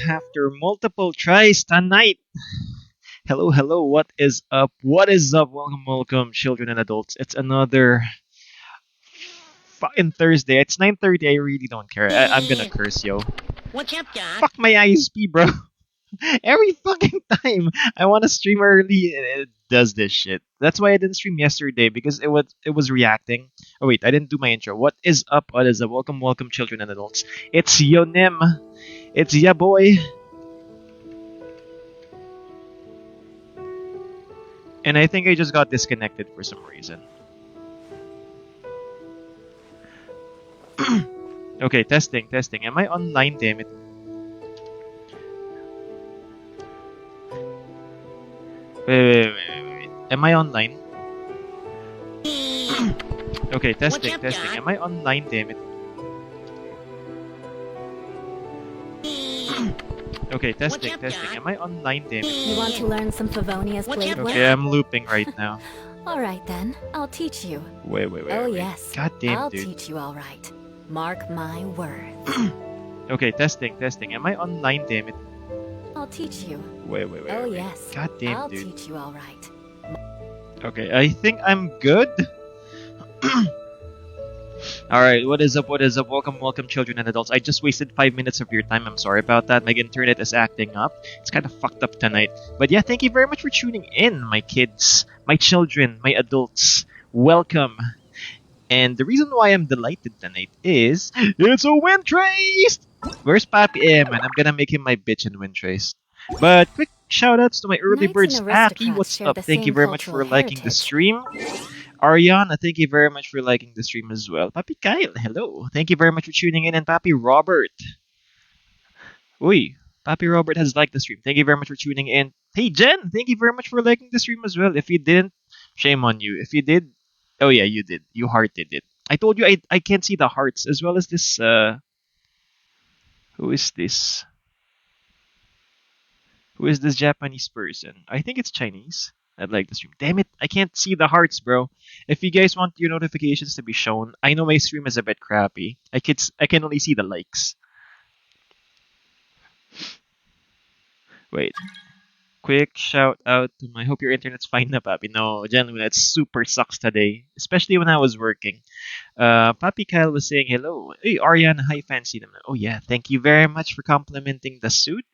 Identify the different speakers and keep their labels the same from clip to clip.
Speaker 1: After multiple tries tonight. Hello, hello, what is up? What is up? Welcome, welcome, children and adults. It's another fucking Thursday. It's 9:30. I really don't care. I'm gonna curse, yo.
Speaker 2: What's up, Doc?
Speaker 1: Fuck my ISP, bro. Every fucking time I want to stream early, it does this shit. That's why I didn't stream yesterday because it was reacting. Oh wait, I didn't do my intro. What is up? What is up? Welcome, welcome, children and adults. It's Yonim. It's ya boy. And I think I just got disconnected for some reason. Okay, testing, testing. Am I online? Damn it. Wait. Am I online? Okay, testing,
Speaker 2: up,
Speaker 1: testing.
Speaker 2: Doc?
Speaker 1: Am I online? Damn it. Okay, testing,
Speaker 2: up,
Speaker 1: testing.
Speaker 2: Doc?
Speaker 1: Am I online? Damn it.
Speaker 3: You want to learn some Favonia's
Speaker 2: What's
Speaker 3: blade
Speaker 2: up,
Speaker 3: work?
Speaker 1: Okay, I'm looping right now.
Speaker 3: All right then, I'll teach you.
Speaker 1: Wait.
Speaker 3: Oh
Speaker 1: wait.
Speaker 3: yes,
Speaker 1: God damn,
Speaker 3: I'll
Speaker 1: dude.
Speaker 3: teach you all right. Mark my words.
Speaker 1: Okay, testing, testing. Am I online? Damn it.
Speaker 3: I'll teach you.
Speaker 1: Wait.
Speaker 3: Oh yes,
Speaker 1: God damn,
Speaker 3: I'll
Speaker 1: dude.
Speaker 3: teach you all right.
Speaker 1: Okay, I think I'm good. Alright, what is up, what is up? Welcome, welcome, children and adults. I just wasted 5 minutes of your time. I'm sorry about that. My internet is acting up. It's kind of fucked up tonight. But yeah, thank you very much for tuning in, my kids, my children, my adults. Welcome. And the reason why I'm delighted tonight is it's a WINDTRACE! Where's Papi M? And I'm gonna make him my bitch in WINDTRACE. But quick shoutouts to my early
Speaker 3: Knights
Speaker 1: birds.
Speaker 3: and
Speaker 1: Aki,
Speaker 3: aristocrats
Speaker 1: what's
Speaker 3: share
Speaker 1: up?
Speaker 3: the
Speaker 1: Thank you
Speaker 3: same
Speaker 1: very much for
Speaker 3: cultural
Speaker 1: liking the
Speaker 3: heritage.
Speaker 1: stream. Ariana, thank you very much for liking the stream as well. Papi Kyle, hello. Thank you very much for tuning in. And Papi Robert. Uy, Papi Robert has liked the stream. Thank you very much for tuning in. Hey Jen, thank you very much for liking the stream as well. If you didn't, shame on you. If you did, oh yeah, you did. You hearted it. I told you I can't see the hearts as well as this who is this? Who is this Japanese person? I think it's Chinese. I'd like the stream. Damn it, I can't see the hearts, bro. If you guys want your notifications to be shown, I know my stream is a bit crappy. I can only see the likes. Wait. Quick shout out to my. Hope your internet's fine na, Papi. No, genuinely, it super sucks today, especially when I was working. Papi Kyle was saying hello. Hey, Ariana, hi, fancy naman. Oh yeah, thank you very much for complimenting the suit.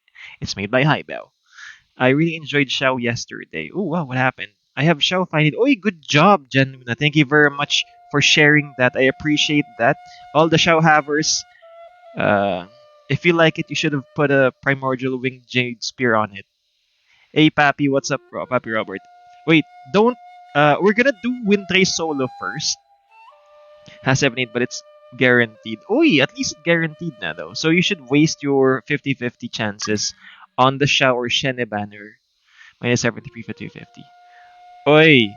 Speaker 1: It's made by Highbell. I really enjoyed Xiao yesterday. Oh wow, what happened? I have Xiao finding. Oh, good job, Genuina. Thank you very much for sharing that. I appreciate that. All the Xiao havers. If you like it, you should have put a primordial winged jade spear on it. Hey, Papi, what's up, bro? Papi Robert. Wait, don't. We're gonna do WINDTRACE solo first. Has 7-8, but it's guaranteed. Oy, at least guaranteed na though. So you should waste your 50-50 chances on the Xiao or Shene banner. Minus 73, 50-50. Oy,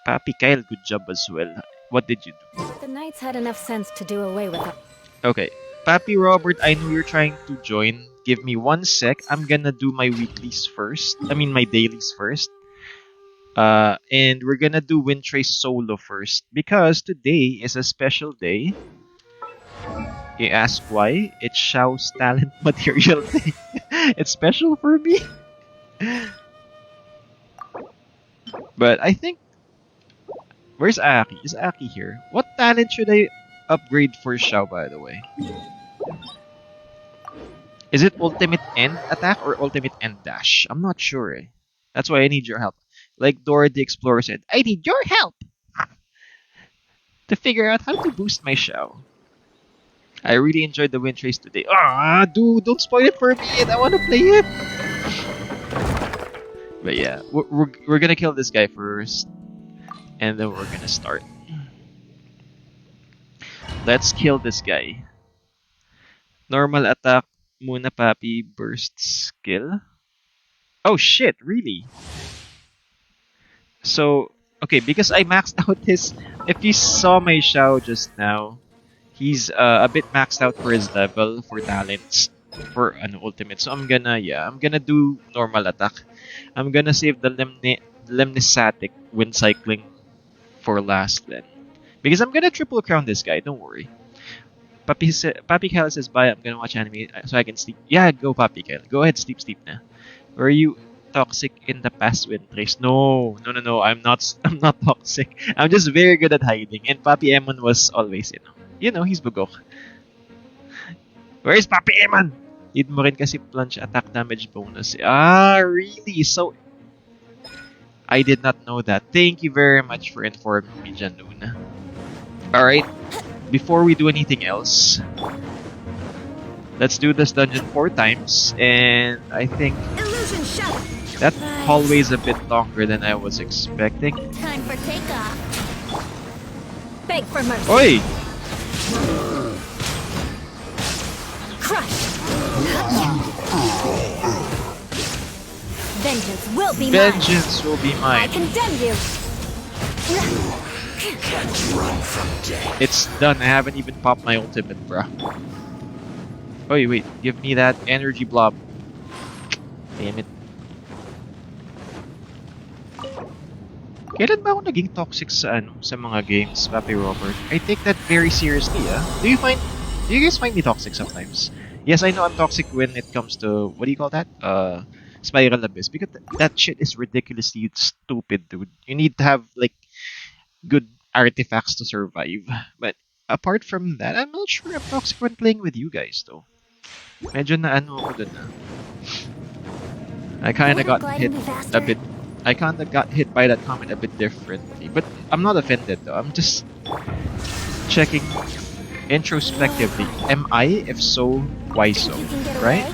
Speaker 1: Papi Kyle, good job as well. What did you do?
Speaker 3: The knights had enough sense to do away with it.
Speaker 1: Okay. Papi Robert, I know you're trying to join. Give me 1 sec. I'm gonna do my weeklies first. I mean my dailies first. And we're gonna do WINDTRACE solo first. Because today is a special day. You ask why? It's Xiao's talent material day. It's special for me. But I think... Where's Aki? Is Aki here? What talent should I upgrade for Xiao, by the way? Is it ultimate end attack or ultimate end dash? I'm not sure. That's why I need your help. Like Dora the Explorer said, I need your help to figure out how to boost my Xiao. I really enjoyed the WINDTRACE today. Ah, dude, don't spoil it for me. I want to play it. But yeah, we're gonna kill this guy first, and then we're gonna start. Let's kill this guy. Normal attack muna, Papi. Burst skill. Oh shit, really? So, okay, because I maxed out his... If you saw my Xiao just now, he's a bit maxed out for his level, for talents, for an ultimate. So I'm gonna do normal attack. I'm gonna save the Lemnisatic wind cycling for last then. Because I'm gonna triple crown this guy, don't worry. Papi Kyle says bye, I'm gonna watch anime so I can sleep. Yeah, go Papi Kyle. Go ahead, sleep now. Were you toxic in the past WINDTRACE? No, I'm not toxic. I'm just very good at hiding. And Papi Emon was always, he's bugok. Where's Papi Emon? Need mo rin kasi plunge attack damage bonus. Ah, really? So, I did not know that. Thank you very much for informing me, Januna. Alright, before we do anything else, let's do this dungeon 4 times. And I think that hallway is a bit longer than I was expecting.
Speaker 3: Time for takeoff. Beg for mercy.
Speaker 1: Oi!
Speaker 3: Crush. Vengeance will be mine.
Speaker 1: Vengeance will be
Speaker 3: I
Speaker 1: mine.
Speaker 3: condemn you.
Speaker 2: Can't run from death.
Speaker 1: It's done. I haven't even popped my ultimate, bruh. Oh, wait. Give me that energy blob. Damn it. Kailan ba ako naging toxic sa mga games, Papi Robert? I take that very seriously, ah. Do you guys find me toxic sometimes? Yes, I know I'm toxic when it comes to, what do you call that? Spiral Abyss. Because that shit is ridiculously stupid, dude. You need to have, like, good artifacts to survive. But apart from that, I'm not sure I'm toxic when playing with you guys, though. Medyo na ako dun, ah. I kinda got hit a bit. I kinda got hit by that comment a bit differently. But I'm not offended, though. I'm just checking introspectively. Am I? If so, why so? Right?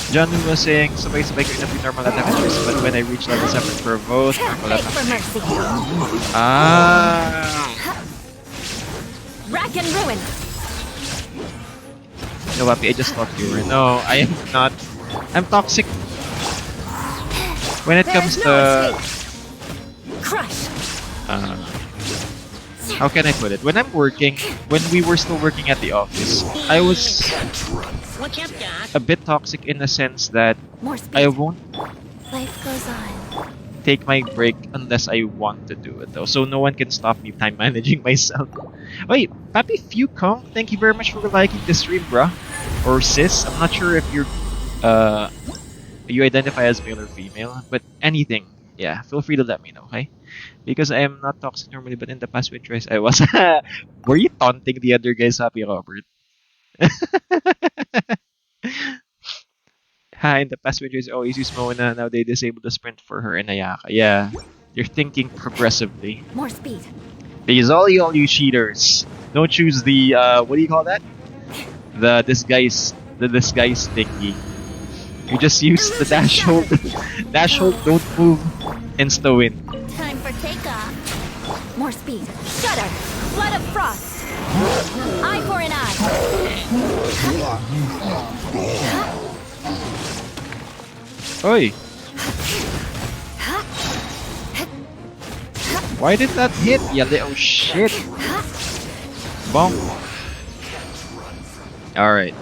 Speaker 1: John was saying, sabay-sabay ko enough yung normal adventures, but when I reach level 7 for both, normal
Speaker 3: Beg for mercy.
Speaker 1: Ah!
Speaker 3: Rack and ruin.
Speaker 1: No, Papi, I just thought you were. No, I am not. I'm toxic. When it comes
Speaker 3: There's
Speaker 1: to...
Speaker 3: no escape. Crush.
Speaker 1: How can I put it? When I'm working, when we were still working at the office, I was
Speaker 4: What's up, Doc?
Speaker 1: a bit toxic in the sense that
Speaker 3: More speed.
Speaker 1: I won't
Speaker 3: Life goes on.
Speaker 1: take my break unless I want to do it though. So no one can stop me time managing myself. Wait, Papi Fucom, thank you very much for liking the stream, bruh. Or sis. I'm not sure if you identify as male or female, but anything. Yeah, feel free to let me know, okay? Because I am not toxic normally, but in the past WINDTRACE I was. Were you taunting the other guys, Happy Robert? Ha, in the past WINDTRACE I always use Mona, now they disabled the sprint for her and Ayaka. Yeah, you're thinking progressively.
Speaker 3: More speed.
Speaker 1: Because all you cheaters, don't choose the, what do you call that? The disguise thingy. You just use the dash hold. Dash hold, don't move, insta win.
Speaker 3: Time for takeoff. More speed. Shudder. Flood of frost. Eye for an eye.
Speaker 1: Oi! Why did that hit? Yeah, oh shit! Bonk. Alright.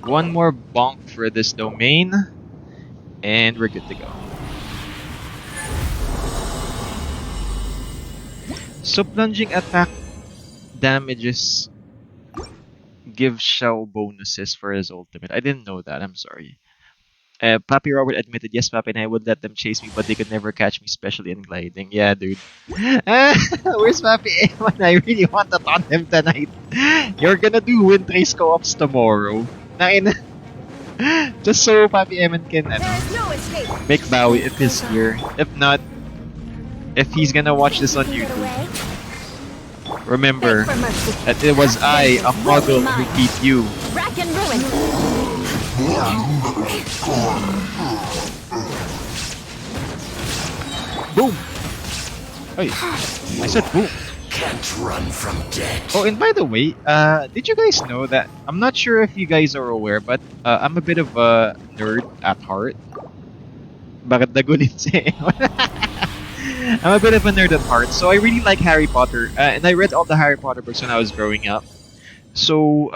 Speaker 1: One more bonk for this domain. And we're good to go. So plunging attack damages give Shao bonuses for his ultimate. I didn't know that, I'm sorry. Papi Robert admitted, yes, Papi and I would let them chase me, but they could never catch me, especially in gliding. Yeah, dude. Where's Papi Eman? I really want to taunt him tonight. You're gonna do WINDTRACE co-ops tomorrow. Nine. Just so Papi Eman can
Speaker 3: There's no escape.
Speaker 1: make Bowie if he's here. If not, if he's gonna watch this on
Speaker 3: Get
Speaker 1: YouTube,
Speaker 3: away.
Speaker 1: remember
Speaker 3: Beg for mercy.
Speaker 1: that it was I, a model, who beat you.
Speaker 3: Rack and ruin.
Speaker 1: Boom! Hey, I said boom.
Speaker 2: Can't run from death.
Speaker 1: Oh, and by the way, did you guys know that? I'm not sure if you guys are aware, but I'm a bit of a nerd at heart. Bakit nagulit si I'm a bit of a nerd at heart, so I really like Harry Potter, and I read all the Harry Potter books when I was growing up. So,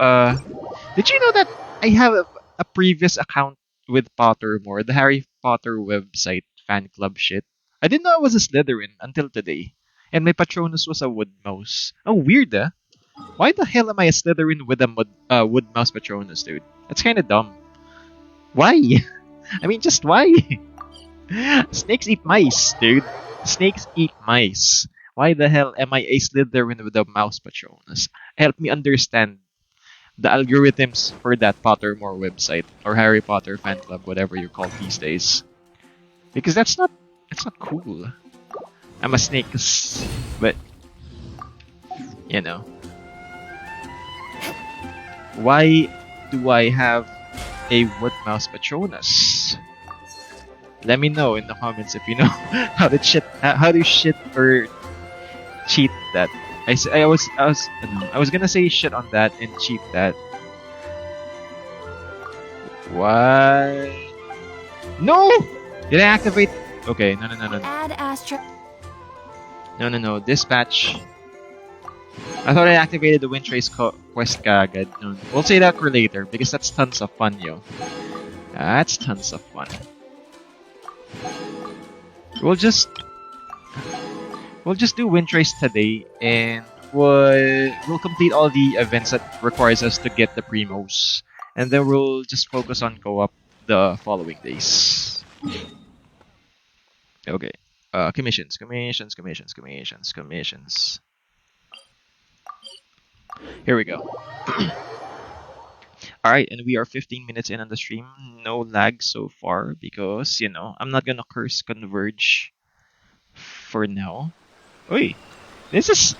Speaker 1: did you know that I have a previous account with Pottermore, the Harry Potter website fan club shit? I didn't know I was a Slytherin until today. And my Patronus was a wood mouse. Oh, weird, ah. Why the hell am I a Slytherin with a wood mouse Patronus, dude? That's kind of dumb. Why? I mean, just why? Snakes eat mice, dude. Snakes eat mice. Why the hell am I a Slytherin with a mouse Patronus? Help me understand the algorithms for that Pottermore website or Harry Potter fan club, whatever you call these days. Because it's not cool. I'm a snake, but you know. Why do I have a wood mouse Patronus? Let me know in the comments if you know how to shit or cheat that. I was gonna say shit on that and cheat that. What? No! Did I activate? Okay, no.
Speaker 3: Add Astra.
Speaker 1: No. Dispatch. I thought I activated the WINDTRACE quest kagad. No. We'll say that for later because that's tons of fun, yo. That's tons of fun. We'll just do WINDTRACE today, and we'll complete all the events that requires us to get the primos, and then we'll just focus on co-op the following days. Okay. Commissions. Here we go. Alright, and we are 15 minutes in on the stream. No lag so far because, I'm not gonna curse Converge for now. Oi! This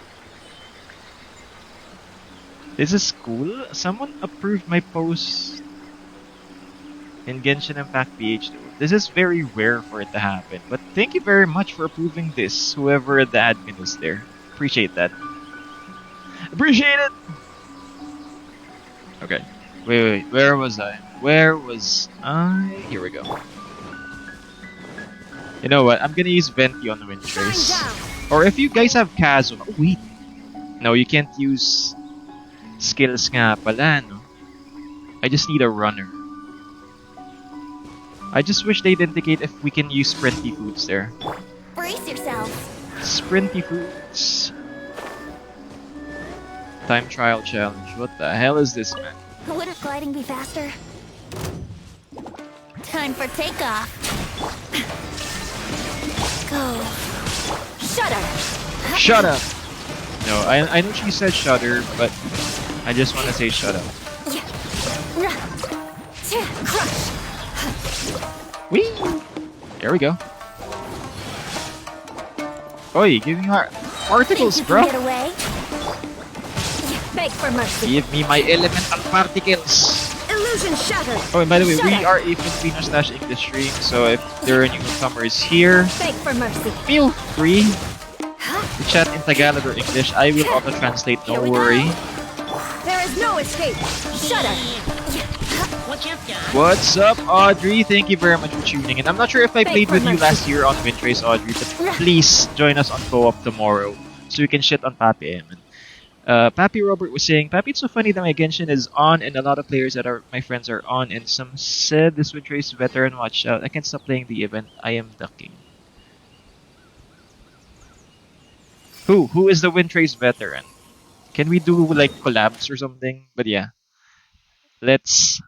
Speaker 1: is cool. Someone approved my post in Genshin Impact PH2. This is very rare for it to happen, but thank you very much for approving this, whoever the admin is there. Appreciate that. Appreciate it! Okay. Wait. Where was I? Where was I? Here we go. You know what? I'm gonna use Venti on WINDTRACE. Or if you guys have Kazo. Oh, wait. No, you can't use skills nga pala, no? I just need a runner. I just wish they'd indicate if we can use sprinty foods there.
Speaker 3: Brace yourself.
Speaker 1: Sprinty foods. Time trial challenge. What the hell is this, man?
Speaker 3: Wouldn't gliding be faster? Time for takeoff. Go. Shudder.
Speaker 1: Shut up! No, I know she said shudder, but I just want to say shut up.
Speaker 3: Crush.
Speaker 1: Whee! There we go. Oi, give me our particles,
Speaker 3: Think you
Speaker 1: bro!
Speaker 3: can get away? Beg for mercy.
Speaker 1: Give me my elemental particles!
Speaker 3: Illusion shattered.
Speaker 1: Oh, and by the way, we
Speaker 3: Shudder.
Speaker 1: are a Filipino/English stream, so if there are newcomers here,
Speaker 3: Beg for mercy.
Speaker 1: feel free to chat in Tagalog or English. I will auto-translate,
Speaker 3: Here
Speaker 1: don't
Speaker 3: we go.
Speaker 1: worry.
Speaker 3: There is no escape. Shudder.
Speaker 4: What you got?
Speaker 1: What's up, Audrey? Thank you very much for tuning in. I'm not sure if I
Speaker 3: Thank
Speaker 1: played
Speaker 3: for
Speaker 1: with you
Speaker 3: mercy.
Speaker 1: last year on WINDTRACE, Audrey, but please join us on co-op tomorrow so we can shit on Papi Emin. Papi Robert was saying, Papi, it's so funny that my Genshin is on and a lot of players that are my friends are on, and some said this WINDTRACE veteran, watch out. I can't stop playing the event. I am ducking. Who is the WINDTRACE veteran? Can we do like collabs or something? But yeah. Let's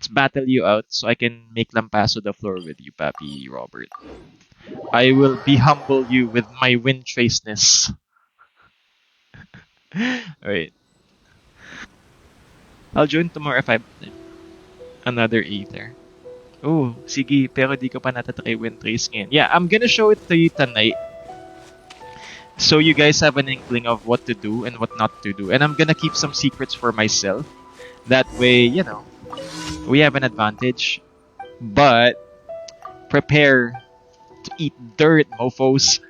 Speaker 1: battle you out so I can make Lampaso the floor with you, Papi Robert. I will humble you with my WINDTRACE-ness. Alright. I'll join tomorrow if I have another Aether. Oh, sige, pero di ko pa natatry WINDTRACE ngayon. Yeah, I'm gonna show it to you tonight. So you guys have an inkling of what to do and what not to do. And I'm gonna keep some secrets for myself. That way, you know, we have an advantage. But prepare to eat dirt, mofos.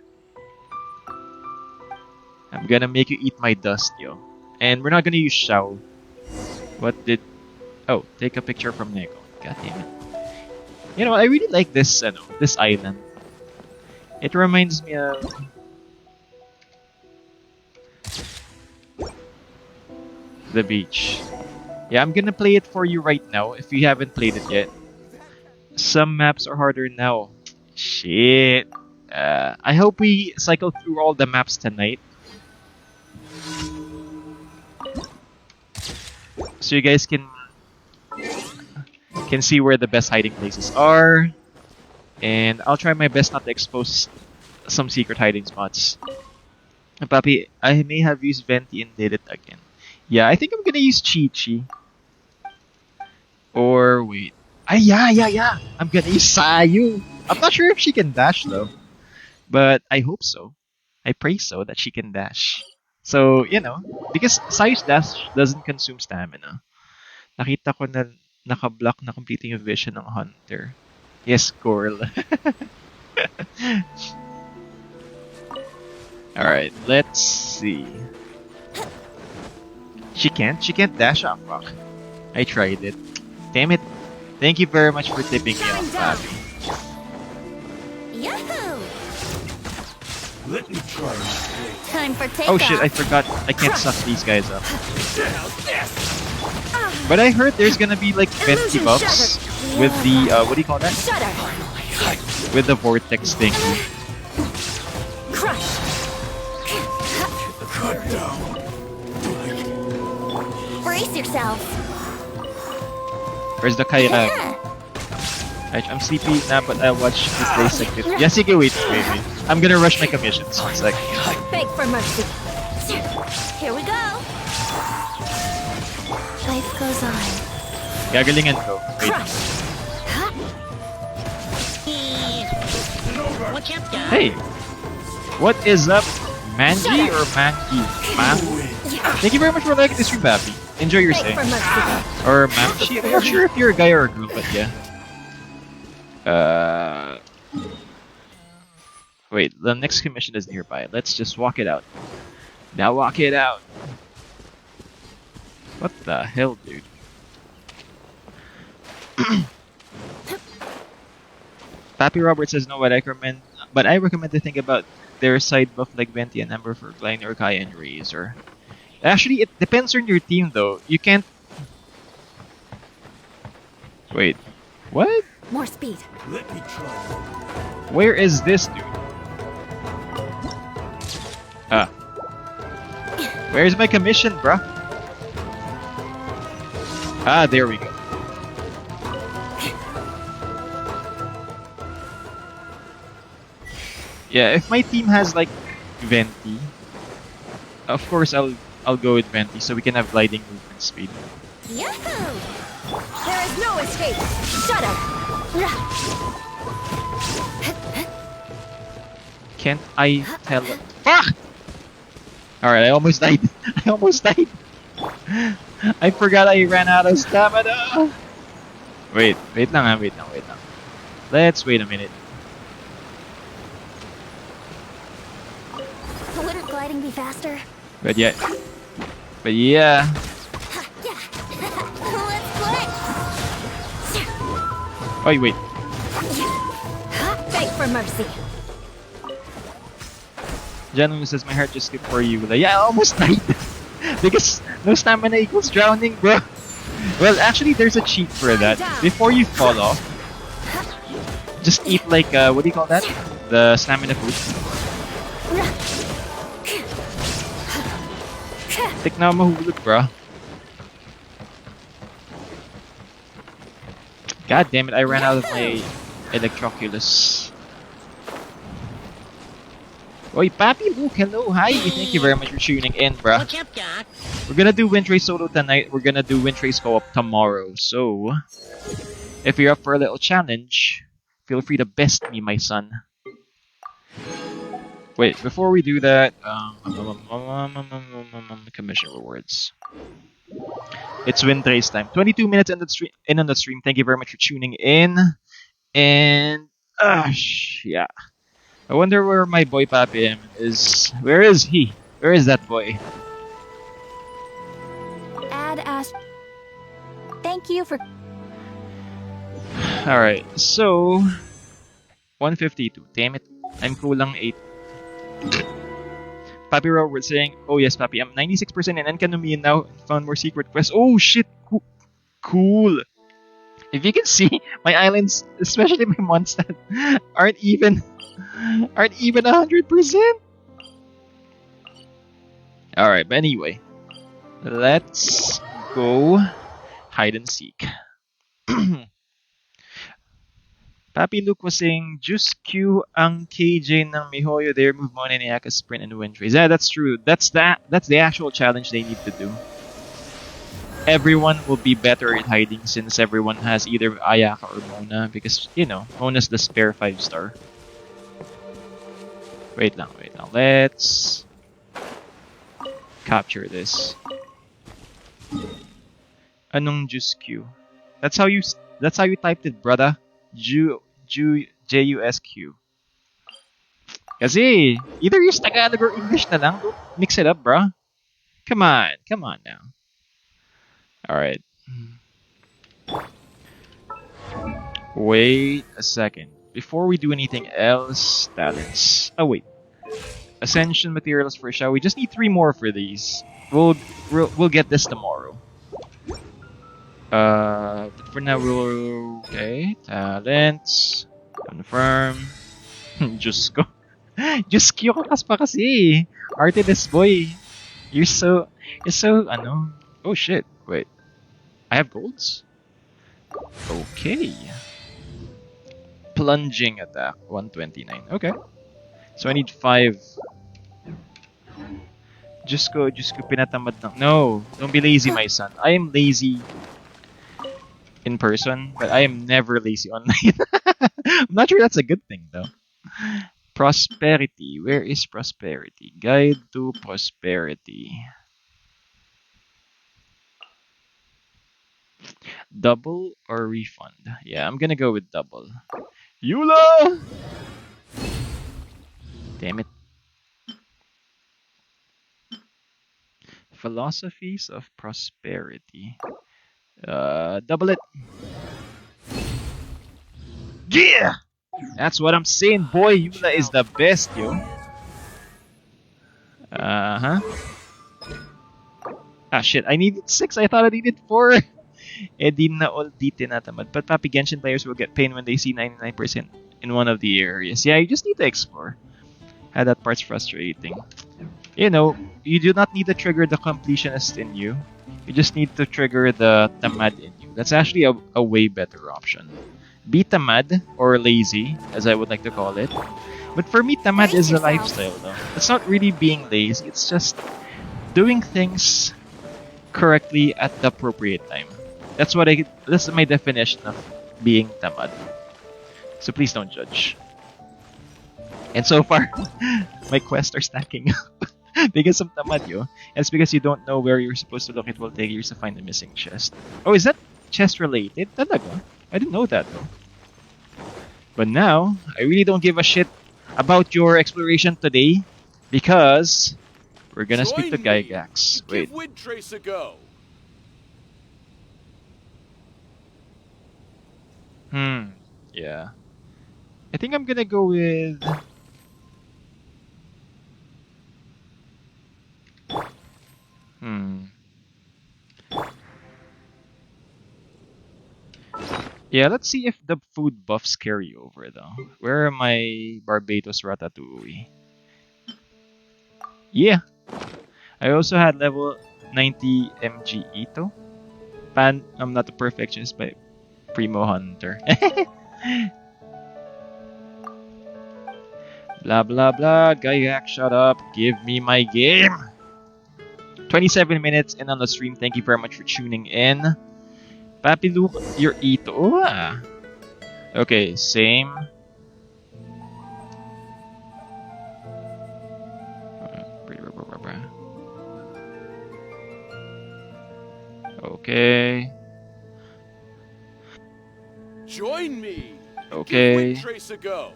Speaker 1: I'm gonna make you eat my dust, yo. And we're not gonna use Shao. What did... Oh, take a picture from Neko. God damn it. You know what, I really like this, this island. It reminds me of... the beach. Yeah, I'm gonna play it for you right now if you haven't played it yet. Some maps are harder now. Shit. I hope we cycle through all the maps tonight. So you guys can see where the best hiding places are. And I'll try my best not to expose some secret hiding spots. And Papi, I may have used Venti and did it again. Yeah, I think I'm gonna use Chi-Chi. Or wait. Yeah. I'm gonna use Sayu. I'm not sure if she can dash though. But I hope so. I pray so that she can dash. So, you know, because Sayu's dash doesn't consume stamina. Nakita ko na naka-block na completing yung vision ng hunter. Yes, girl. Alright, let's see. She can't dash off. Fuck. I tried it. Damn it. Thank you very much for tipping me off, Papi.
Speaker 3: Yahoo!
Speaker 2: Let me try.
Speaker 3: Time for takeoff.
Speaker 1: Oh shit, I forgot. I can't suck these guys up. But I heard there's gonna be like Venti buffs with the, what do you call that?
Speaker 3: Shudder.
Speaker 1: With the vortex thing.
Speaker 3: Crush.
Speaker 2: Cut down.
Speaker 3: Brace yourself.
Speaker 1: Where's the Kaira? I'm sleepy now, but I watch the play second. Yeah, sige, wait. I'm gonna rush my commissions. One sec.
Speaker 3: Beg for mercy. Here we go. Life goes on.
Speaker 1: Gagalingan ko. Wait.
Speaker 3: Crush.
Speaker 4: What you got?
Speaker 1: Hey! What is up, Manji or Manji? Man? Thank you very much for liking this stream, Papi. Enjoy your
Speaker 3: Beg
Speaker 1: stay.
Speaker 3: for mercy.
Speaker 1: Or Manji. I'm not sure if you're a guy or a girl, but yeah. Uh, wait, the next commission is nearby. Let's just walk it out. Now walk it out. What the hell, dude? Pappy Robert says no, but I recommend to think about their side buff like Venti and Ember for Klein or Kai and Razor. Actually, it depends on your team though. You can't. Wait, what?
Speaker 3: More speed.
Speaker 2: Let me try.
Speaker 1: Where is this dude? Ah. Where's my commission, bruh? Ah, there we go. Yeah, if my team has like Venti, of course I'll go with Venti so we can have gliding movement speed.
Speaker 3: Yahoo! There is no escape. Shut up.
Speaker 1: Can't I tell it? Fuck! Alright, I almost died. I almost died. I forgot I ran out of stamina. Wait lang. Let's wait a minute.
Speaker 3: Wouldn't gliding be faster?
Speaker 1: But yeah.
Speaker 3: Let's play.
Speaker 1: Oh wait.
Speaker 3: Beg for mercy.
Speaker 1: Gentleman says my heart just skipped for you. Like, yeah, I almost died. Because no stamina equals drowning, bro. Well, actually, there's a cheat for that. Before you fall off, just eat like, what do you call that? The stamina food. Tik na mahulog, bro. God damn it, I ran out of my Electroculus. Oi, Papi Luke, hello, hi! Thank you very much for tuning in, bruh.
Speaker 4: What's up, Doc?
Speaker 1: We're gonna do WINDTRACE solo tonight. We're gonna do WINDTRACE co-op tomorrow. So, if you're up for a little challenge, feel free to best me, my son. Wait, before we do that, commission rewards. It's WINDTRACE time. 22 minutes in on the stream. Thank you very much for tuning in. And yeah. I wonder where my boy Papi is. Where is he? Where is that boy?
Speaker 3: Add Ash. Thank you for.
Speaker 1: Alright, so 152. Damn it. I'm kulang 8. Papi Robert saying, oh yes, Papi, I'm 96% in Enkanomiya now and found more secret quests. Oh shit! Cool! If you can see, my islands, especially my Mondstadt, aren't even 100%. Alright, but anyway, let's go hide and seek. Papi Luke was saying, just Q ang KJ ng Mihoyo there, move on and Ayaka sprint and WINDTRACE. Yeah, that's true. That's the actual challenge they need to do. Everyone will be better at hiding since everyone has either Ayaka or Mona because, you know, Mona's the spare 5-star. Wait lang. Let's capture this. Anong Jus Q? That's how you typed it, brother. Jusq. Kasi either use Tagalog or English na lang. Don't mix it up, bruh. Come on now. Alright. Wait a second. Before we do anything else, talents. Oh wait. Ascension materials for shall we just need 3 more for these. We'll get this tomorrow. But for now we'll okay. Talents. Confirm. Just go. Just Q kakas pa kasi. Artist boy. You're so ano. Oh shit. Wait. I have golds? Okay. Plunging attack 129. Okay. So I need 5. Just go pinatamad lang. No, don't be lazy, my son. I am lazy in person, but I am never lazy online. I'm not sure that's a good thing though. Prosperity. Where is prosperity? Guide to prosperity. Double or refund? Yeah, I'm gonna go with double. Eula! Damn it. Philosophies of prosperity. Double it. Yeah! That's what I'm saying, boy. Eula is the best, yo. Uh-huh. Ah, shit. I needed 6. I thought I needed 4. Eh, di na all di tinatamad. But Papi Genshin players will get pain when they see 99% in one of the areas. Yeah, you just need to explore. That part's frustrating. You know, you do not need to trigger the completionist in you. You just need to trigger the tamad in you. That's actually a way better option. Be tamad, or lazy, as I would like to call it. But for me, tamad is a lifestyle, though. It's not really being lazy, it's just doing things correctly at the appropriate time. That's my definition of being tamad. So please don't judge. And so far, my quests are stacking up because of tamad, yo. And it's because you don't know where you're supposed to look. It will take years to find the missing chest. Oh, is that chest related? Talaga? I didn't know that, though. But now, I really don't give a shit about your exploration today because we're gonna speak to Gygax. Wait.
Speaker 2: Give WINDTRACE a go.
Speaker 1: Yeah. I think I'm gonna go with... Yeah, let's see if the food buffs carry over, though. Where are my Barbados Ratatouille? Yeah! I also had level 90 MG Ito. I'm not a perfectionist, but Primo Hunter. Blah blah blah, Gaiak, shut up. Give me my game! 27 minutes in on the stream. Thank you very much for tuning in. Papi Luke, you're Ito. Oh, ah. Okay, same. Okay.
Speaker 2: Join me.
Speaker 1: Okay.
Speaker 2: Give WINDTRACE a go.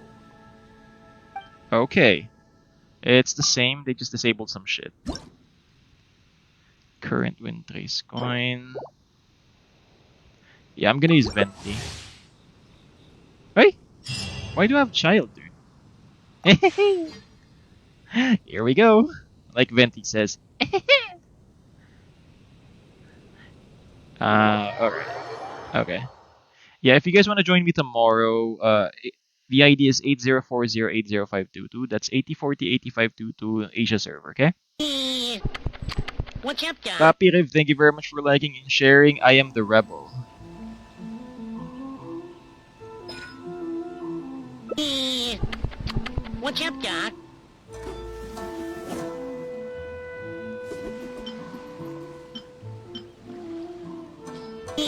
Speaker 1: Okay. It's the same, they just disabled some shit. Current WINDTRACE coin. Yeah, I'm gonna use Venti. Wait! Why do I have child, dude? Here we go. Like Venti says. Alright. Okay. Yeah, if you guys want to join me tomorrow, the ID is 8040805222. That's 80408522 Asia server, okay?
Speaker 4: What's up, guy?
Speaker 1: Papi Riv, thank you very much for liking and sharing. I am the rebel.
Speaker 4: What's up, Doc?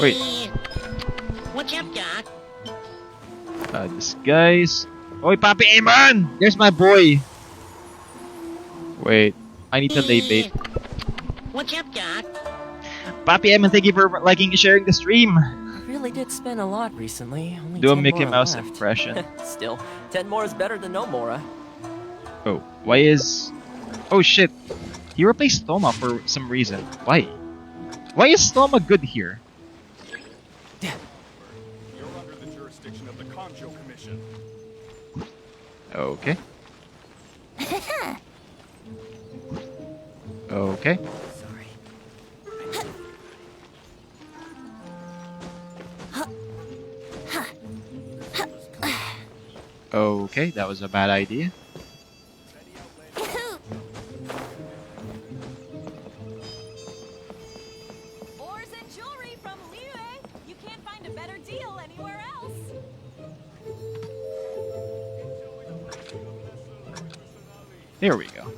Speaker 1: Wait.
Speaker 4: What's up, Doc?
Speaker 1: Disguise. Oi, Papi Eman! There's my boy. Wait, I need to lay bait.
Speaker 4: What's up, Doc?
Speaker 1: Papi Eman, thank you for liking and sharing the stream.
Speaker 5: I really did spend a lot recently. Only
Speaker 1: Do a
Speaker 5: 10
Speaker 1: Mickey
Speaker 5: more
Speaker 1: Mouse
Speaker 5: left.
Speaker 1: impression.
Speaker 5: Still, 10 more is better than no more.
Speaker 1: Oh, why is... Oh shit. He replaced Thoma for some reason. Why? Why is Thoma good here?
Speaker 2: You're under the jurisdiction of the Conjo Commission.
Speaker 1: Okay. Okay.
Speaker 5: Sorry.
Speaker 1: Okay, that was a bad idea.
Speaker 3: Ores and jewelry from Liu. You can't find a better deal anywhere else.
Speaker 1: There we go.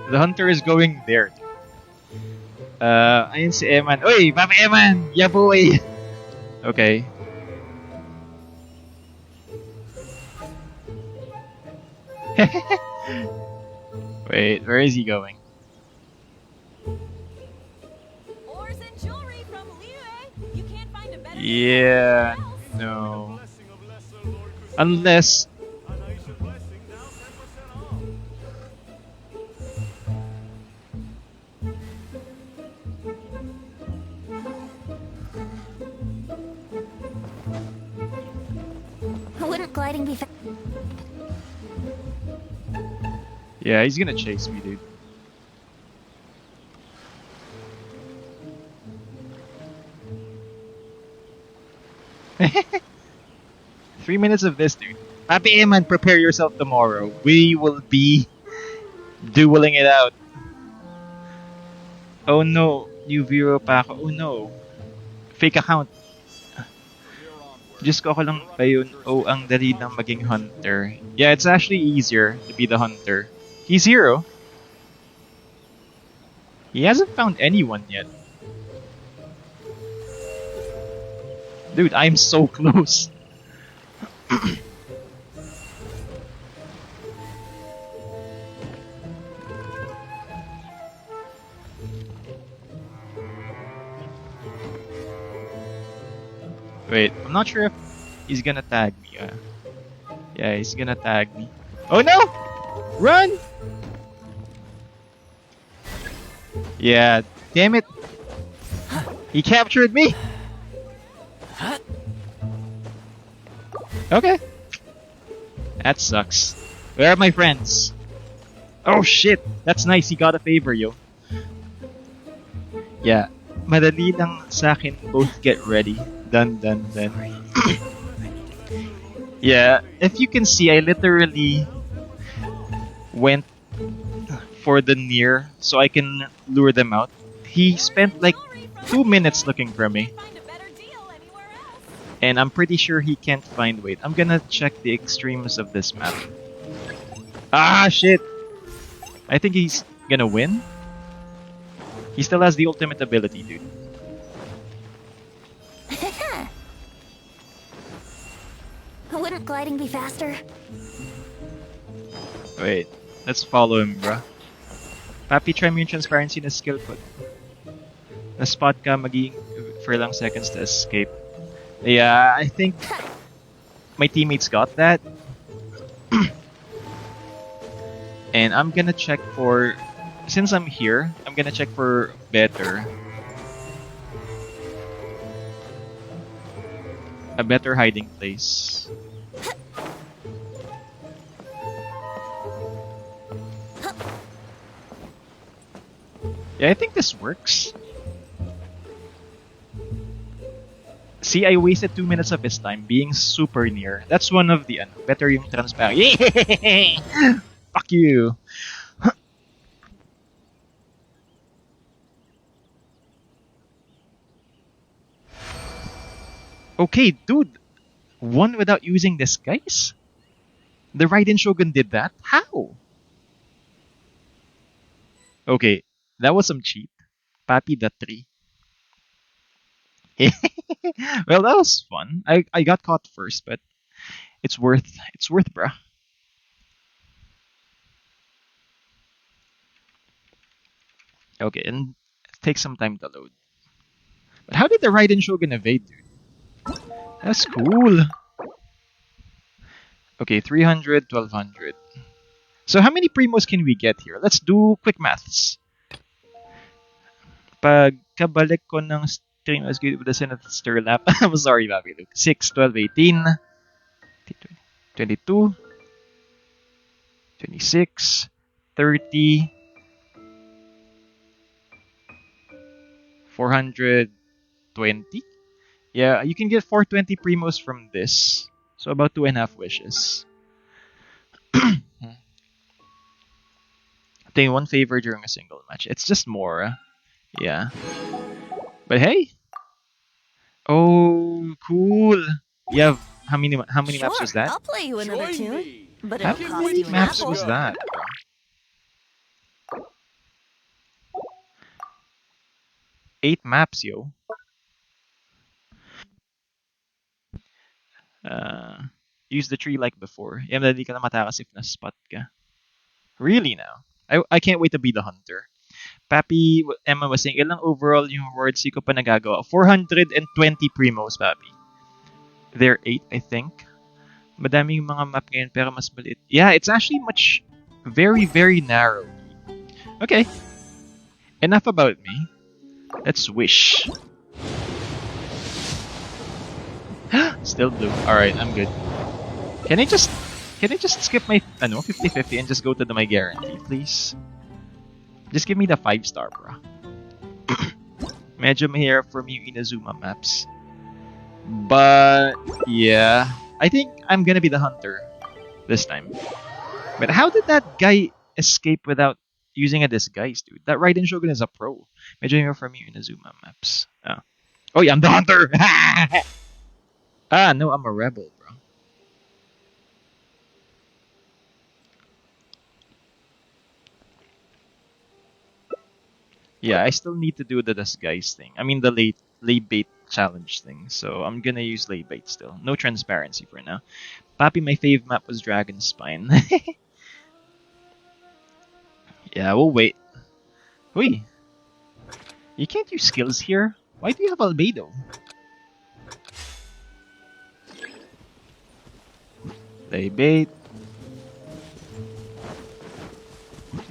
Speaker 1: The hunter is going there. Ayun si Eman. Oy, Papa Eman! Yeah, boy! Okay. Wait, where is he going?
Speaker 3: Ores and jewelry from Liu. You
Speaker 1: Yeah, no. Unless
Speaker 3: Wouldn't gliding be
Speaker 1: yeah, he's gonna chase me, dude. Three minutes of this, dude. Happy Eman, prepare yourself tomorrow. We will be dueling it out. Oh no, new viewer pa ako. Oh no. Fake account. Diyos ko ako lang ba yun? Oh, ang dali lang maging hunter. Yeah, it's actually easier to be the hunter. He's hero. He hasn't found anyone yet. Dude, I'm so close. Wait, I'm not sure if he's gonna tag me. Yeah, he's gonna tag me. Oh no! Run! Yeah, damn it! He captured me! Okay. That sucks. Where are my friends? Oh shit! That's nice, he got a favor, yo. Yeah. Madali lang sa akin, both get ready. Done. Yeah, if you can see, I literally went for the near so I can lure them out. He spent like 2 minutes looking for me. And I'm pretty sure he can't find... Wait, I'm gonna check the extremes of this map. Ah, shit! I think he's gonna win. He still has the ultimate ability, dude.
Speaker 3: Wouldn't gliding be faster?
Speaker 1: Wait, let's follow him, bruh. Papi, try mo yung transparency na skill ko. Na-spot ka, magiging for lang seconds to escape. Yeah, I think my teammates got that. And I'm gonna check for... Since I'm here, I'm gonna check for better. A better hiding place. Yeah, I think this works. See, I wasted 2 minutes of his time being super near. That's one of the better yung transparent. Yeah! Fuck you. Okay, dude. One without using disguise? The Raiden Shogun did that? How? Okay, that was some cheat. Papi the 3. Well, that was fun. I got caught first, but it's worth bruh. Okay, and it takes some time to load. But how did the Raiden Shogun evade, dude? That's cool. Okay, 300, 1200. So how many primos can we get here? Let's do quick maths. Pagkabalik ko ng stream, I was good with the Sinister Lap. I'm sorry, Baby Luke. 6, 12, 18, 22, 26, 30, 420. Yeah, you can get 420 primos from this. So about 2.5 wishes. Obtain one favor during a single match. It's just more. Yeah. But hey. Oh, cool. You have how many maps was that?
Speaker 3: I'll play you another
Speaker 2: Join
Speaker 3: tune.
Speaker 2: me.
Speaker 3: But
Speaker 1: How
Speaker 3: it'll cost
Speaker 1: many
Speaker 3: you an
Speaker 1: maps
Speaker 3: apple.
Speaker 1: was that? 8 maps, yo. Use the tree like before. Yeah, madali ka na matakas if na-spot ka. Really now? I can't wait to be the hunter. Papi, Emma was saying, ilang overall yung rewards ko pa nagagawa? 420 primos, Papi. There 8, I think. Madami yung mga map ngayon, pero mas maliit. Yeah, it's actually much, very, very narrow. Okay. Enough about me. Let's wish. Still blue. Alright, I'm good. Can I just skip my 50-50 and just go to my guarantee, please? Just give me the 5-star, bro. Medyo mahirap for me yung Inazuma maps. But yeah, I think I'm gonna be the hunter this time. But how did that guy escape without using a disguise, dude? That Raiden Shogun is a pro. Medyo mahirap for me yung Inazuma maps. Oh yeah, I'm the hunter! No, I'm a rebel, bro. Yeah, I still need to do the disguise thing. I mean the lay bait challenge thing. So I'm gonna use lay bait still. No transparency for now. Papi, my fave map was Dragon Spine. Yeah, we'll wait. Wait. You can't use skills here? Why do you have Albedo? Lay bait.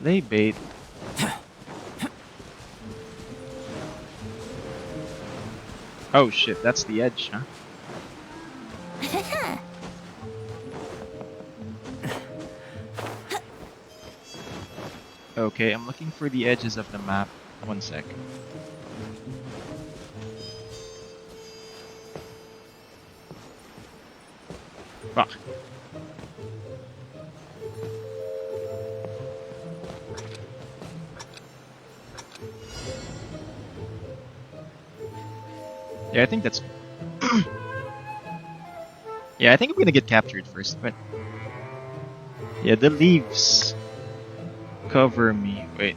Speaker 1: Lay bait. Oh shit, that's the edge, huh? Okay, I'm looking for the edges of the map. One sec. Fuck. Yeah, I think that's... Yeah, I think I'm gonna get captured first, but... Yeah, the leaves cover me. Wait.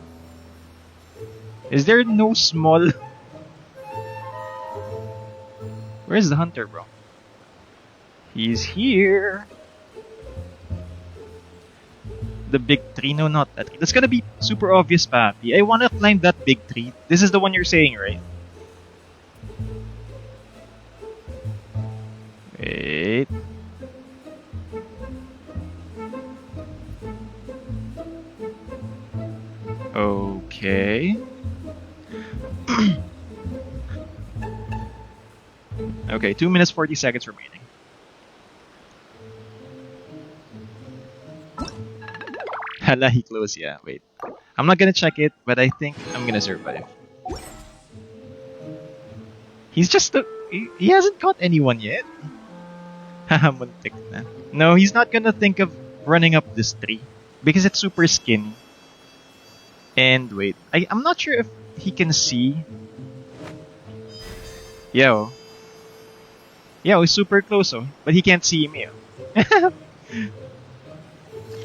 Speaker 1: Is there no small... Where's the hunter, bro? He's here! The big tree? No, not that tree. That's gonna be super obvious, Papi. I wanna climb that big tree. This is the one you're saying, right? Wait. Okay. Okay, 2 minutes 40 seconds remaining. Hala, he closed. Yeah, wait. I'm not gonna check it, but I think I'm gonna survive. He's just he hasn't caught anyone yet. Haha, muntik na. No, he's not gonna think of running up this tree because it's super skinny. And wait, I'm not sure if he can see. Yo, he's super close, oh, but he can't see me. Oh.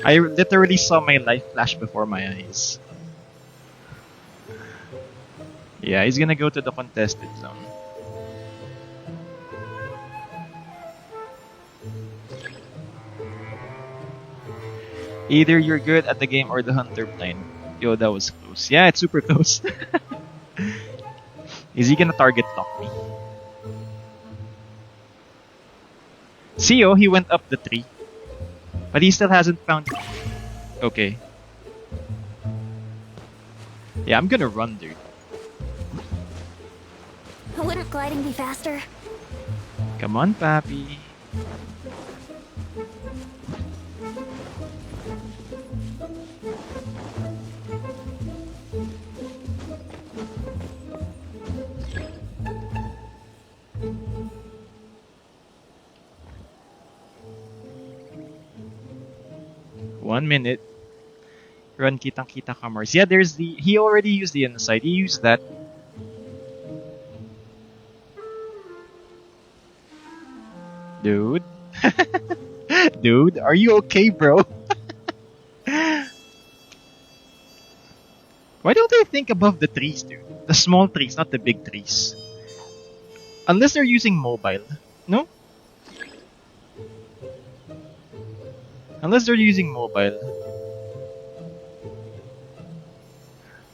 Speaker 1: I literally saw my life flash before my eyes. Yeah, he's gonna go to the contested zone. Either you're good at the game or the hunter plane. Yo, that was close. Yeah, it's super close. Is he gonna target lock me? See, oh, he went up the tree. But he still hasn't found... Okay. Yeah, I'm gonna run, dude.
Speaker 3: Wouldn't gliding be faster?
Speaker 1: Come on, Papi. One minute. Run kitang-kita ka Mars. Yeah, there's the... He already used the inside. He used that. Dude. Dude, are you okay, bro? Why don't they think above the trees, dude? The small trees, not the big trees. Unless they're using mobile. No? Unless they're using mobile.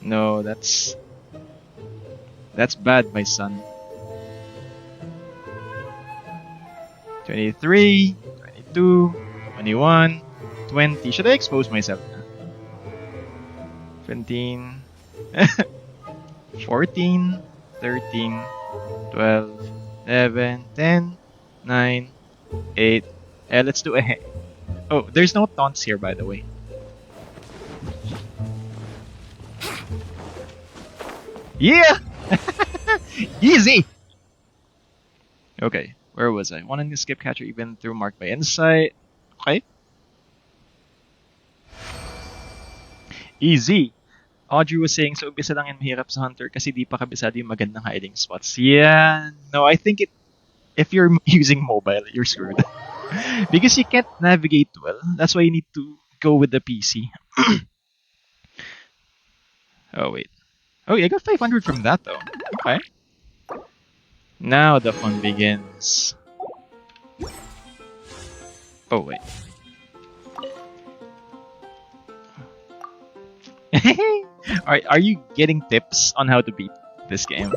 Speaker 1: No, that's bad, my son. 23, 22, 21, 20. Should I expose myself na? 17, 14, 13, 12, 11, 10, 9, 8. Let's do a... Oh, there's no taunts here, by the way. Yeah! Easy! Okay, where was I? Wanting to skip catcher even through marked by insight. Okay. Easy. Audrey was saying, so umpisa lang yan mahirap sa Hunter kasi di pa kabisado yung magandang hiding spots. Yeah. No, I think if you're using mobile, you're screwed. Because you can't navigate well. That's why you need to go with the PC. Oh, wait. Oh, I got 500 from that, though. Okay. Now the fun begins. Oh, wait. Are you getting tips on how to beat this game?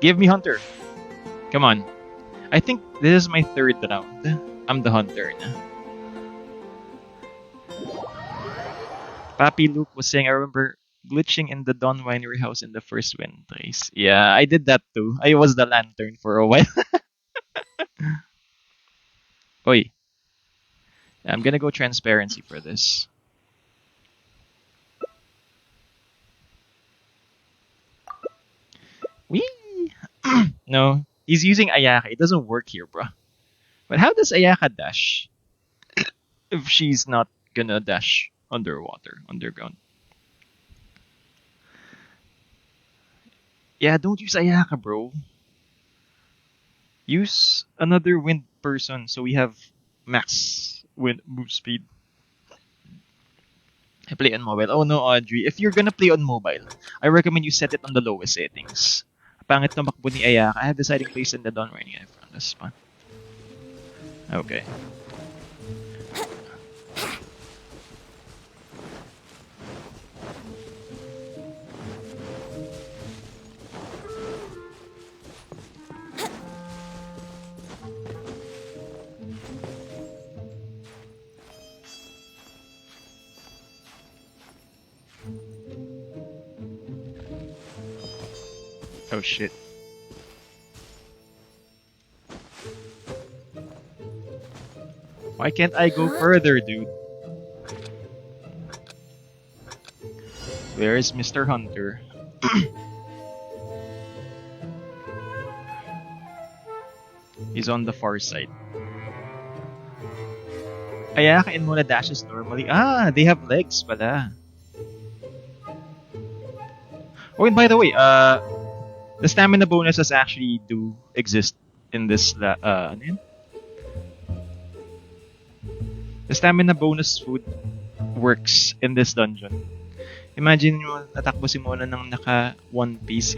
Speaker 1: Give me Hunter. Come on. I think this is my third round. I'm the Hunter na. Papi Luke was saying, I remember glitching in the Don Winery house in the first WINDTRACE. Yeah, I did that too. I was the lantern for a while. Oi. I'm gonna go transparency for this. Wee! No, he's using Ayaka. It doesn't work here, bro. But how does Ayaka dash if she's not gonna dash underground? Yeah, don't use Ayaka, bro. Use another wind person so we have max wind move speed. I play on mobile. Oh no, Audrey. If you're gonna play on mobile, I recommend you set it on the lowest settings. Pangit tumakbo ni Ayaka. I have deciding place in the dawn right now from this spot. Okay. Oh shit. Why can't I go further, dude? Where is Mr. Hunter? He's on the far side. Ayaka and Mona dashes normally. Ah, they have legs pala. Oh, and by the way, the stamina bonuses actually do exist in this. Ano yun? The stamina bonus food works in this dungeon. Imagine mo natakbo si Mona ng naka one piece.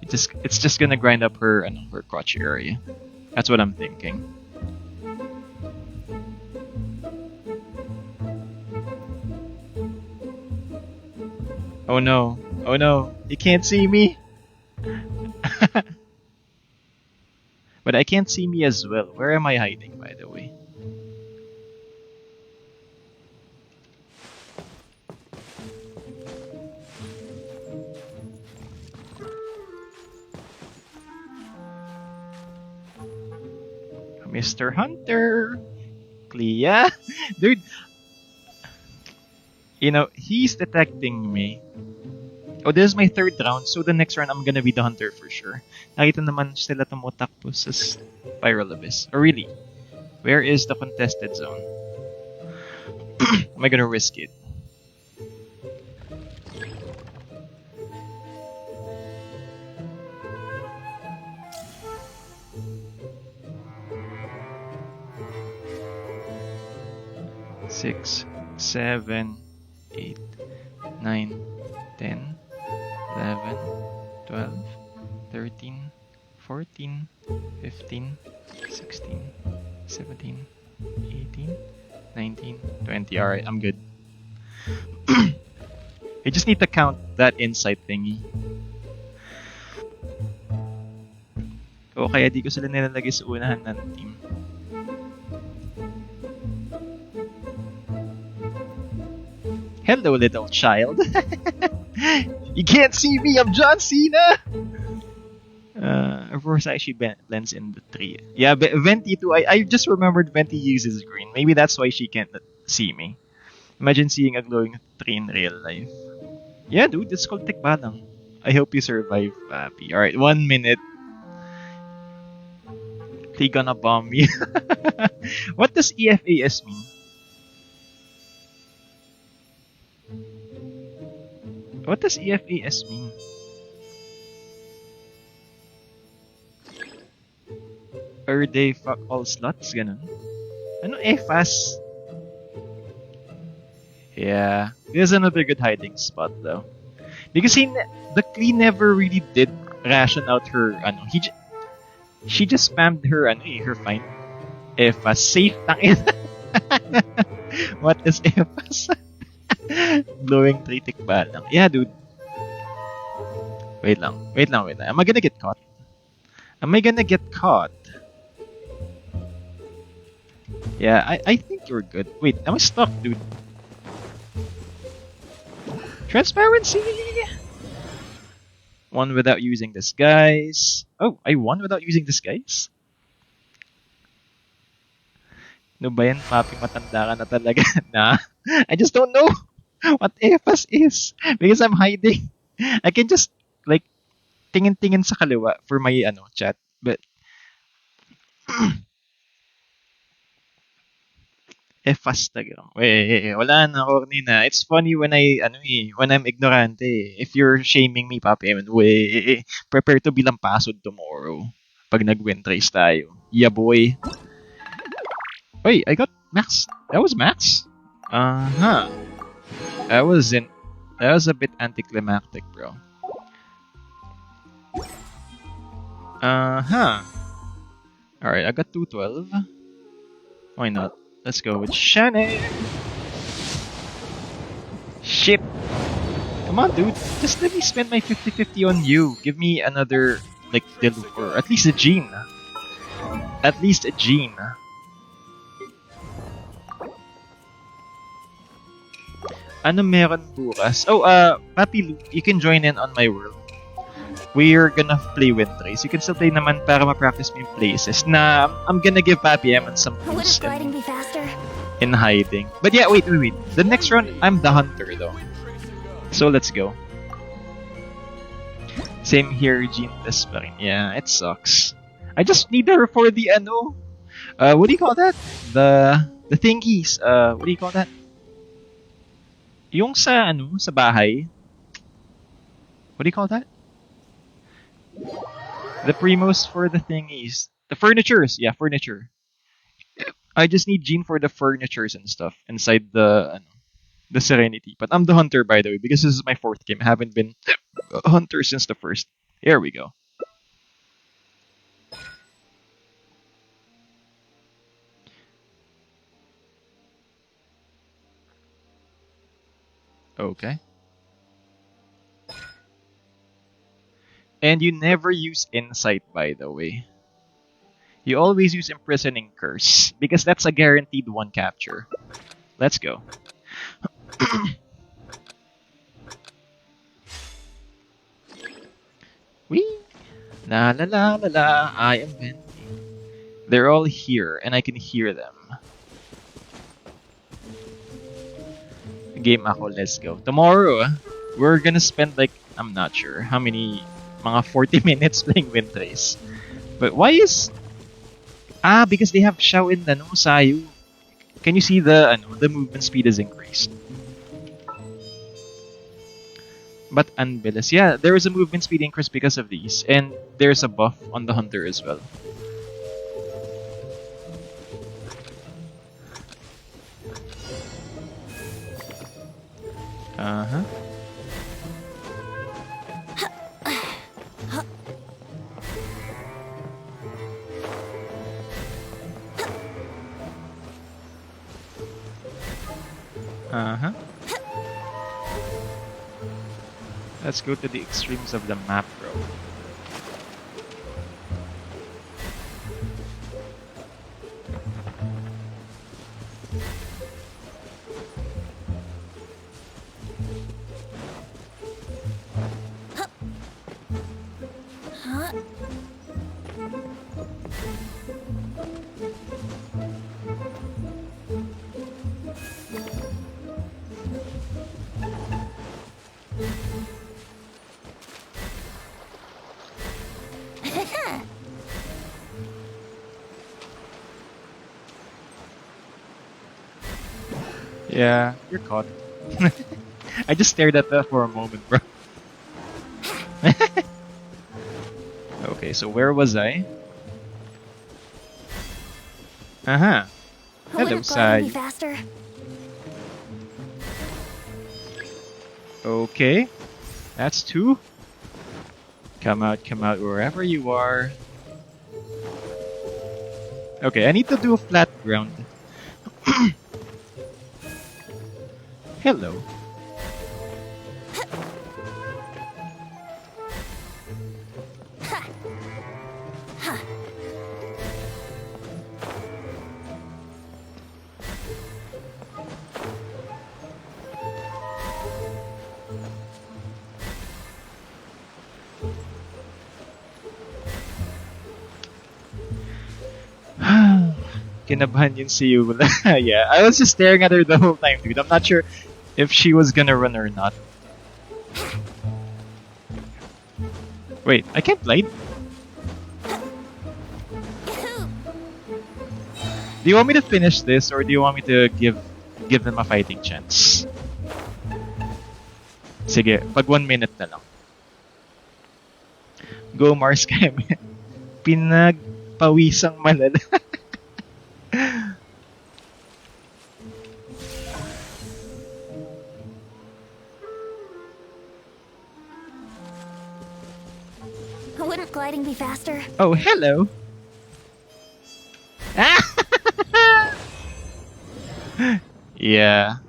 Speaker 1: It's just gonna grind up her crotch area. That's what I'm thinking. Oh no. Oh no. You can't see me. But I can't see me as well. Where am I hiding, by the way? Mr. Hunter! Clea? Dude! You know, he's detecting me. Oh, this is my third round, so the next round I'm gonna be the Hunter for sure. Nakita naman sila tumutakbo sa Spiral Abyss. Oh, really? Where is the contested zone? Am I gonna risk it? Six, 7, 8, 9, 10, 11, 12, 13, 14, 15, 16, 17, 18, 19, 20. Alright, I'm good. I just need to count that insight thingy. O kaya di ko sila nilalagay sa unahan ng team. Hello, little child. You can't see me, I'm John Cena! Of course, I actually blends in the 3. Yeah, but Venti too. I just remembered Venti uses green. Maybe that's why she can't see me. Imagine seeing a glowing 3 in real life. Yeah, dude, it's called Tikbalang. I hope you survive, Papi. Alright, 1 minute. They gonna bomb me. What does EFAS mean? What does EFAS mean? Or they fuck all sluts? Ganun. Ano EFAS? Yeah. There's another good hiding spot though. Because the Klee never really did ration out her she just spammed her her find. EFAS safe tangin. What is EFAS? Glowing 3 tikbalang. Yeah, dude. Wait lang. Am I gonna get caught? Yeah, I think you're good. Wait, am I stuck, dude? Transparency! One without using disguise. Oh, I won without using disguise? No ba yan, papi? Matanda ka na talaga. Nah. I just don't know what EFAS is. Because I'm hiding. I can just, like, tingin-tingin sa kaliwa for my, chat. But, EFAS talaga. Wait, wala na, corny na. It's funny when when I'm ignorante. If you're shaming me, papi, I mean, prepare to be lampasod tomorrow. Pag nag-WINDTRACE tayo. Yeah, boy. Wait, I got max. That was max? Uh-huh. That was a bit anticlimactic, bro. Uh-huh. Alright, I got 212. Why not? Let's go with Shannon. Shit. Come on, dude. Just let me spend my 50-50 on you. Give me another, like, or at least a gene. At least a gene. Ano meron bukas? Oh, Papi Luke, you can join in on my world. We're gonna play WINDTRACE. You can still play naman para ma-practice mo yung places. Na, I'm gonna give Papi Eman some boost in hiding. But yeah, wait. The next round, I'm the hunter though. So let's go. Same here, Gene test pa rin. Yeah, it sucks. I just need her for the what do you call that? The thingies. What do you call that? Yung sa sa bahay. What do you call that? The primos for the thingies. The furnitures. Yeah, furniture. I just need Gene for the furnitures and stuff inside the Serenity. But I'm the hunter, by the way, because this is my 4th game. I haven't been a hunter since the 1st. Here we go. Okay. And you never use Insight, by the way. You always use Imprisoning Curse, because that's a guaranteed 1 capture. Let's go. Wee! La la la la la, I am Venti. They're all here, and I can hear them. Game ako, let's go. Tomorrow, we're gonna spend like, I'm not sure how many, mga 40 minutes playing WINDTRACE. But why is... because they have Xiao in Sayu. Can you see the movement speed is increased? But unbilis. Yeah, there is a movement speed increase because of these. And there's a buff on the hunter as well. Uh-huh. Uh-huh. Let's go to the extremes of the map, bro.
Speaker 3: Huh?
Speaker 1: Yeah, you're caught. I just stared at that for a moment, bro. Okay, so where was I? Uh-huh.
Speaker 3: Would
Speaker 1: Hello,
Speaker 3: a gliding be
Speaker 1: Sai.
Speaker 3: faster?
Speaker 1: Okay, that's two. Come out wherever you are. Okay, I need to do a flat ground. Hello. Kinabahan yun si Yula. Yeah, I was just staring at her the whole time, dude. I'm not sure if she was gonna run or not. Wait, I can't glide? Do you want me to finish this or do you want me to give them a fighting chance? Sige, pag 1 minute na lang. Go Mars kami. Pinagpawisang malala.
Speaker 3: Wouldn't gliding be faster?
Speaker 1: Oh, hello. Yeah.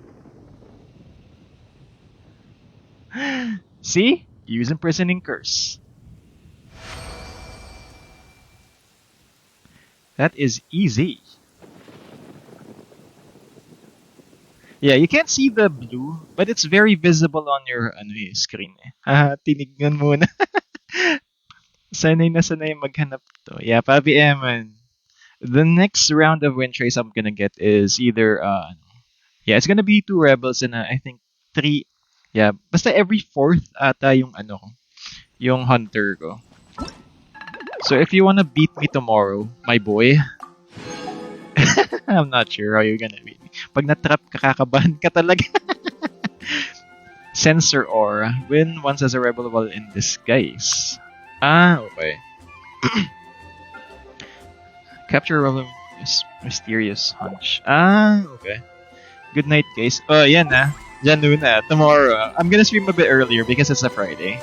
Speaker 1: See? Use imprisoning curse. That is easy. Yeah, you can't see the blue, but it's very visible on your screen. Tinignan muna. Sanay maghanap to. Yeah, Pabi Eman. The next round of WINDTRACE I'm gonna get is either yeah, it's gonna be two rebels and I think three. Yeah, basta every fourth ata yung yung hunter ko. So if you wanna beat me tomorrow, my boy, I'm not sure how you're gonna beat me. Pag na-trap ka, kakabahan ka talaga. Sensor aura. Win once as a rebel while in disguise. Ah, okay. Capture a rebel mysterious hunch. Ah, okay. Good night, guys. Oh, yan na. Janun na. Tomorrow. I'm gonna stream a bit earlier because it's a Friday.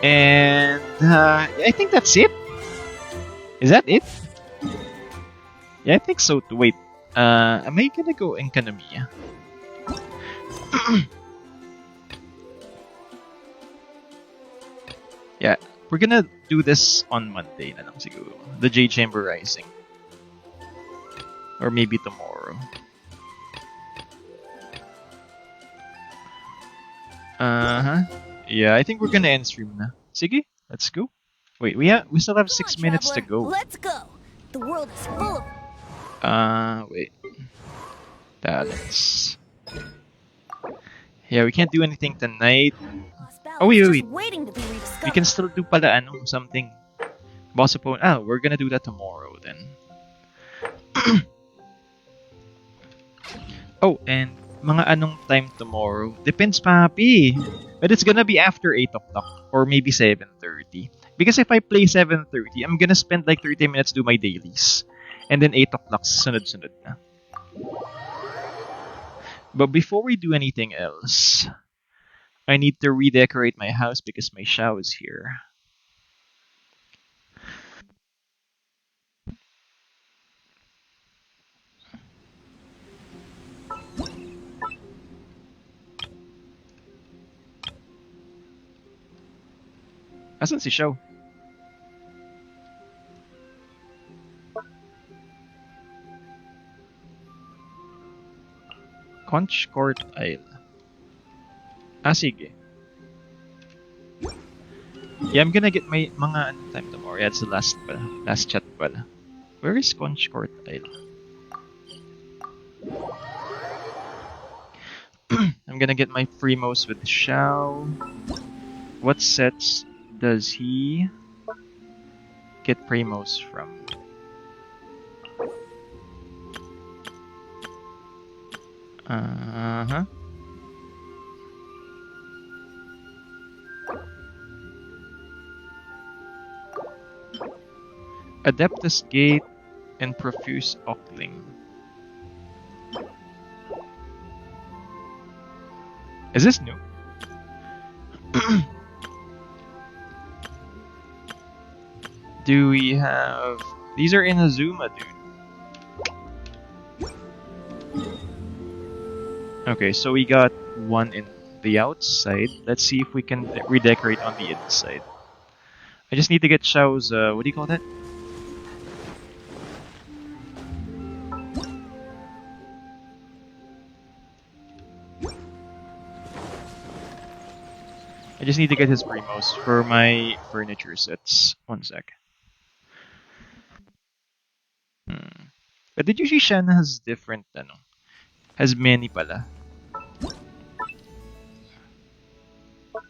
Speaker 1: And I think that's it. Is that it? Yeah, I think so too. Wait. Am I gonna go economy? Yeah, we're gonna do this on Monday na lang siguro. The J Chamber Rising. Or maybe tomorrow. Uh-huh. Yeah, I think we're gonna end stream na. Sige, let's go. Wait, we still have 6 minutes to go.
Speaker 3: Let's go. The world is full of
Speaker 1: Wait. Talents. Yeah, we can't do anything tonight.
Speaker 3: lost
Speaker 1: Oh, wait.
Speaker 3: just waiting to be rediscovered.
Speaker 1: We can still do pala something. Boss opponent. We're gonna do that tomorrow then. Oh, and mga anong time tomorrow? Depends, papi. But it's gonna be after 8 o'clock or maybe 7:30. Because if I play 7:30, I'm gonna spend like 30 minutes do my dailies. And then 8 o'clock, sunod-sunod na. But before we do anything else, I need to redecorate my house because my Shao is here. Asan si Xiao? Conch Court Isle. Ah, sige. Yeah, I'm gonna get my mga time tomorrow. Yeah, it's the last chat pala. Where is Conch Court Isle? I'm gonna get my Primos with Xiao. What sets does he get Primos from? Uh-huh. Adeptus Gate and Profuse Ockling. Is this new? Do we have... These are in Azuma, dude. Okay, so we got one in the outside. Let's see if we can redecorate on the inside. I just need to get Xiao's, what do you call that? I just need to get his Primos for my furniture sets. One sec. But did you see Shanna has different, ano? Has many pala.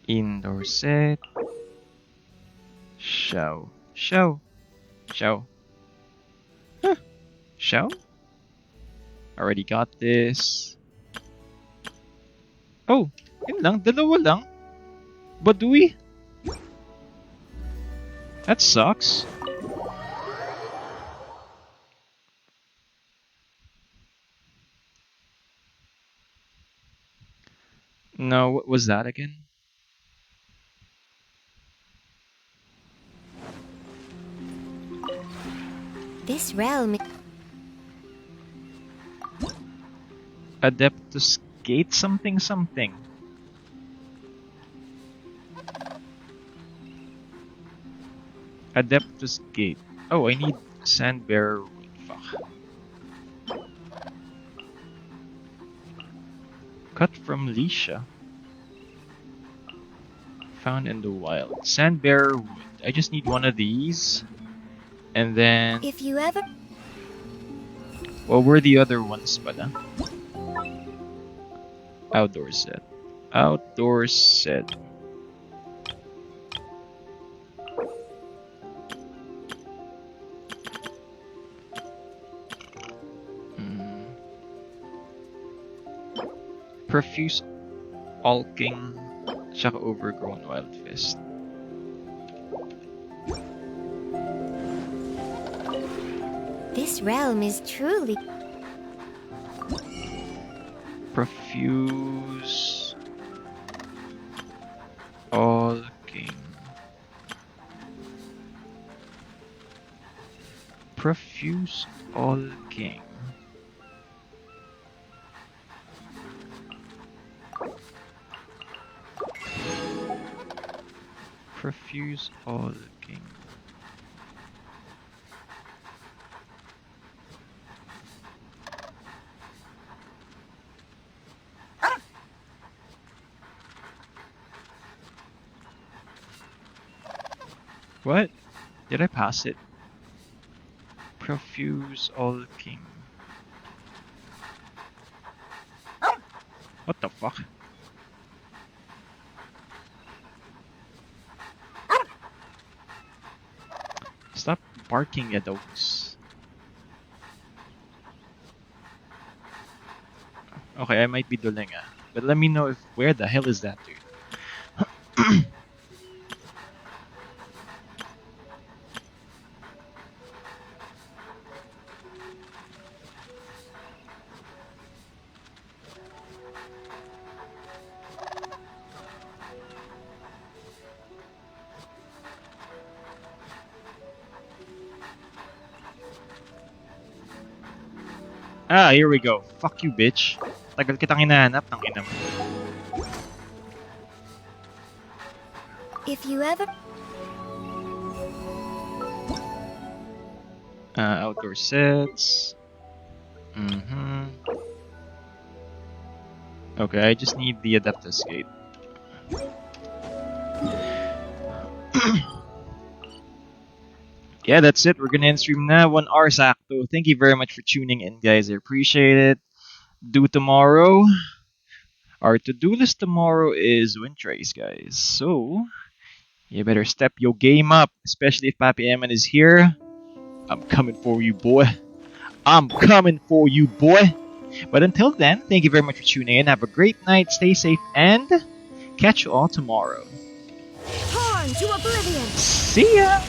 Speaker 1: Indoor set. Xiao. Xiao. Xiao. Huh. Xiao? Already got this. Oh, yun lang. Dalawa lang. Badui? That sucks. No, what was that again?
Speaker 3: This realm.
Speaker 1: Adeptus Gate something something. Adeptus Gate. Oh, I need Sandbearer wood. Fuck. Cut from Lisha. Found in the wild. Sandbearer wood. I just need one of these. And then...
Speaker 3: If you ever...
Speaker 1: What were the other ones pala? Outdoor set. Outdoor set. Profuse Alking, tsaka Overgrown Wild Fist.
Speaker 3: This realm is truly...
Speaker 1: Profuse Alking. Profuse Alking. Profuse Alking. What? Did I pass it? Profuse Alking. What the fuck? Stop barking at dogs. Okay, I might be Dulinga, but let me know if where the hell is that dude? Ah, here we go. Fuck you, bitch. Tagal kitang hinahanap ng ina mo.
Speaker 3: If you ever...
Speaker 1: Outdoor sets. Okay, I just need the Adeptus Gate. Yeah, that's it. We're gonna end stream now. 1 hour sakto. Thank you very much for tuning in, guys. I appreciate it. Do tomorrow. Our to-do list tomorrow is WINDTRACE, guys. So you better step your game up, especially if Papi Eman is here. I'm coming for you, boy. I'm coming for you, boy. But until then, thank you very much for tuning in. Have a great night. Stay safe and catch you all tomorrow.
Speaker 3: Torn to oblivion!
Speaker 1: See ya!